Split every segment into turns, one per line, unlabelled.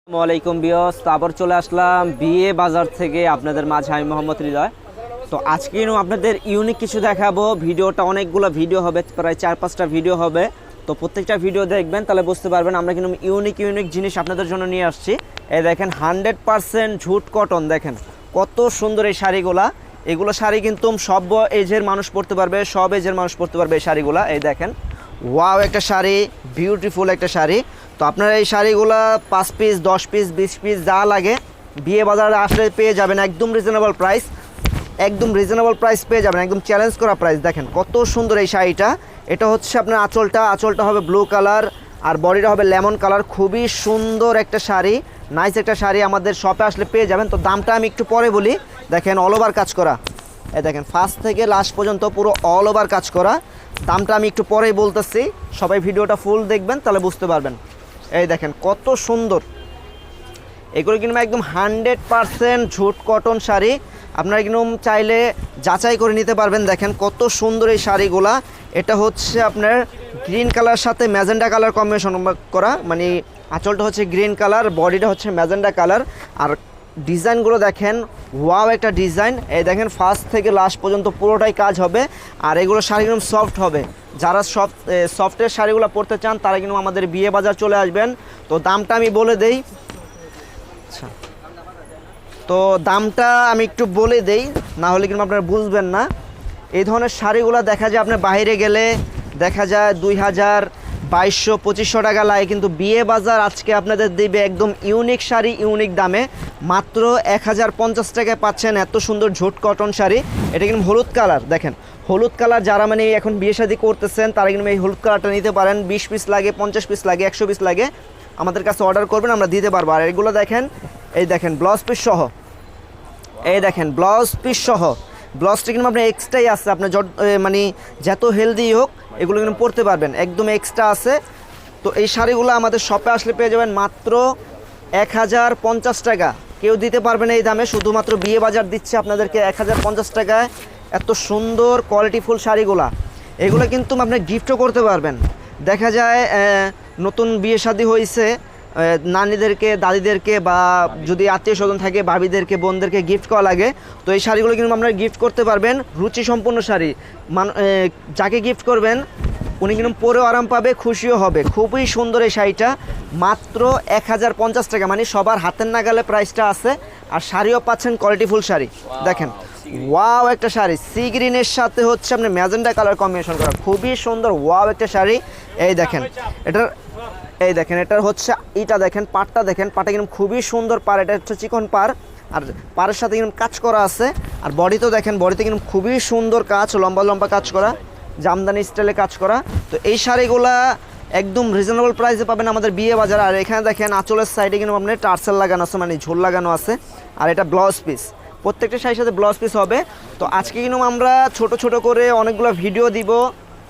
আসসালামাইকুম বিয়স, তারপর চলে আসলাম বিয়ে বাজার থেকে আপনাদের মাঝে। আমি মোহাম্মদ হৃদয়। তো আজকে আপনাদের ইউনিক কিছু দেখাবো। ভিডিওটা অনেকগুলো ভিডিও হবে, প্রায় 4-5টা ভিডিও হবে। তো প্রত্যেকটা ভিডিও দেখবেন, তাহলে বুঝতে পারবেন আমরা কিন্তু ইউনিক জিনিস আপনাদের জন্য নিয়ে আসছি। এই দেখেন 100% ঝুট কটন। দেখেন কত সুন্দর এই শাড়িগুলা। এগুলো শাড়ি কিন্তু সব এজের মানুষ পরতে পারবে, সব এজের মানুষ পরতে পারবে এই শাড়িগুলা। এই দেখেন, ওয়াও একটা শাড়ি, বিউটিফুল একটা শাড়ি। তো আপনারা এই শাড়িগুলা 5 পিস 10 পিস 20 পিস যা লাগে বিয়ে বাজারে আসলে পেয়ে যাবেন একদম রিজনেবল প্রাইস। একদম রিজনেবল প্রাইস পেয়ে যাবেন, একদম চ্যালেঞ্জ করা প্রাইস। দেখেন কত সুন্দর এই শাড়িটা। এটা হচ্ছে আপনার আঁচলটা হবে ব্লু কালার আর বডিটা হবে লেমন কালার। খুবই সুন্দর একটা শাড়ি, নাইস একটা শাড়ি। আমাদের শপে আসলে পেয়ে যাবেন। তো দামটা আমি একটু পরে বলি। দেখেন অল ওভার কাজ করা, এই দেখেন ফার্স্ট থেকে লাস্ট পর্যন্ত পুরো অল ওভার কাজ করা। দামটা আমি একটু পরেই বলতেছি, সবাই ভিডিওটা ফুল দেখবেন তাহলে বুঝতে পারবেন। এই দেখেন কত সুন্দর এগুলো, কিন্তু একদম 100% ঝুট কটন শাড়ি। আপনারা কিন্তু চাইলে যাচাই করে নিতে পারবেন। দেখেন কত সুন্দর এই শাড়িগুলা। এটা হচ্ছে আপনার গ্রিন কালার সাথে ম্যাজেন্ডা কালার কম্বিনেশন করা, মানে আঁচলটা হচ্ছে গ্রিন কালার, বডিটা হচ্ছে ম্যাজেন্ডা কালার। আর ডিজাইনগুলো দেখেন, ওয়াও একটা ডিজাইন। এই দেখেন ফার্স্ট থেকে লাস্ট পর্যন্ত পুরোটাই কাজ হবে। আর এগুলো শাড়ি কিন্তু সফট হবে। যারা সফটের শাড়িগুলো পরতে চান তারা কিন্তু আমাদের বিয়ে বাজার চলে আসবেন। তো দামটা আমি বলে দেই। আচ্ছা, তো দামটা আমি একটু বলে দেই, না হলে কিন্তু আপনারা বুঝবেন না। এই ধরনের শাড়িগুলো দেখা যায় আপনার বাইরে গেলে দেখা যায় 2000, 2200, 2500 টাকা লাগে, কিন্তু বিয়ে বাজার আজকে আপনাদের দেবে একদম ইউনিক শাড়ি, ইউনিক দামে মাত্র 1050 টাকায় পাচ্ছেন এত সুন্দর ঝুট কটন শাড়ি। এটা কিন্তু হলুদ কালার। দেখেন হলুদ কালার, যারা মানে এখন বিয়ে শাদী করতেছেন তারা কিন্তু এই হলুদ কালারটা নিতে পারেন। 20 পিস লাগে, 50 পিস লাগে, 100 পিস লাগে, আমাদের কাছে অর্ডার করবেন, আমরা দিতে পারবো। আর এগুলো দেখেন, এই দেখেন ব্লাউজ পিস সহ, এই দেখেন ব্লাউজ পিস সহ। ব্লাউজটা কিন্তু আপনার এক্সট্রাই আছে, আপনার মানে যত হেলদি হোক এগুলো কিন্তু পরতে পারবেন, একদম এক্সট্রা আছে। তো এই শাড়িগুলো আমাদের শপে আসলে পেয়ে যাবেন মাত্র 1050 টাকা। কেউ দিতে পারবে না এই দামে, শুধুমাত্র বিয়ে বাজার দিচ্ছে আপনাদেরকে 1050 টাকায় এত সুন্দর কোয়ালিটিফুল শাড়িগুলা। এগুলো কিন্তু আপনি গিফটও করতে পারবেন। দেখা যায় নতুন বিয়ে শাদী হয়েছে, নানিদেরকে, দাদিদেরকে, বা যদি আত্মীয় স্বজন থাকে ভাবিদেরকে, বোনদেরকে গিফট করা লাগে, তো এই শাড়িগুলো কিন্তু আপনারা গিফট করতে পারবেন। রুচি সম্পন্ন শাড়ি, যাকে গিফট করবেন উনি কিন্তু পরেও আরাম পাবে, খুশিও হবে। খুবই সুন্দর এই শাড়িটা, মাত্র 1050 টাকা, মানে সবার হাতের নাগালে প্রাইসটা আছে। আর শাড়িও পাচ্ছেন কোয়ালিটিফুল শাড়ি। দেখেন ওয়াও একটা শাড়ি, সি গ্রিনের সাথে হচ্ছে আপনি ম্যাজেন্ডা কালার কম্বিনেশন করা, খুবই সুন্দর ওয়াও একটা শাড়ি। এই দেখেন এটার, এই দেখেন এটার হচ্ছে এইটা দেখেন, পাড়টা দেখেন, পাড়টা কিন্তু খুবই সুন্দর পাড়। এটা হচ্ছে চিকন পাড়, আর পাড়ের সাথে কিন্তু কাজ করা আছে। আর বডিতেও দেখেন, বডিতে কিন্তু খুবই সুন্দর কাজ, লম্বা লম্বা কাজ করা, জামদানি স্টাইলে কাজ করা। তো এই শাড়িগুলা একদম রিজনেবল প্রাইসে পাবেন আমাদের বিয়ে বাজার। আর এখানে দেখেন আঁচলের সাইডে কিন্তু আপনার টার্সেল লাগানো আছে, মানে ঝোল লাগানো আছে। আর এটা ব্লাউজ পিস, প্রত্যেকটা শাড়ির সাথে ব্লাউজ পিস হবে। তো আজকে কিন্তু আমরা ছোট করে অনেকগুলো ভিডিও দিব,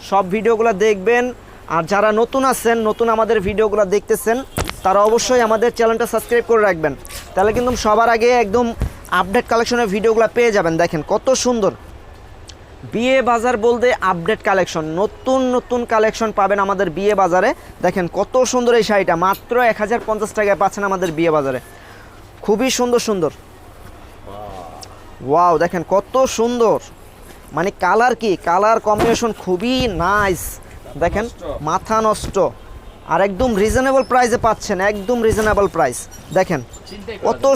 সব ভিডিওগুলো দেখবেন। আর যারা নতুন আছেন, নতুন আমাদের ভিডিওগুলো দেখতেছেন, তারা অবশ্যই আমাদের চ্যানেলটা সাবস্ক্রাইব করে রাখবেন, তাহলে কিন্তু সবার আগে একদম আপডেট কালেকশনের ভিডিওগুলো পেয়ে যাবেন। দেখেন কত সুন্দর বিয়ে বাজার বলতে আপডেট কালেকশন, নতুন কালেকশন পাবেন আমাদের বিয়ে বাজারে। দেখেন কত সুন্দর এই শাড়িটা, মাত্র 1050 টাকায় পাচ্ছেন আমাদের বিয়ে বাজারে। খুবই সুন্দর ওয়াও, দেখেন কত সুন্দর, মানে কালার কি কালার কম্বিনেশন, খুবই নাইস। দেখেন মাথা নষ্ট, আর একদম রিজনেবল প্রাইসে পাচ্ছেন, একদম রিজনেবল প্রাইস। দেখেন কত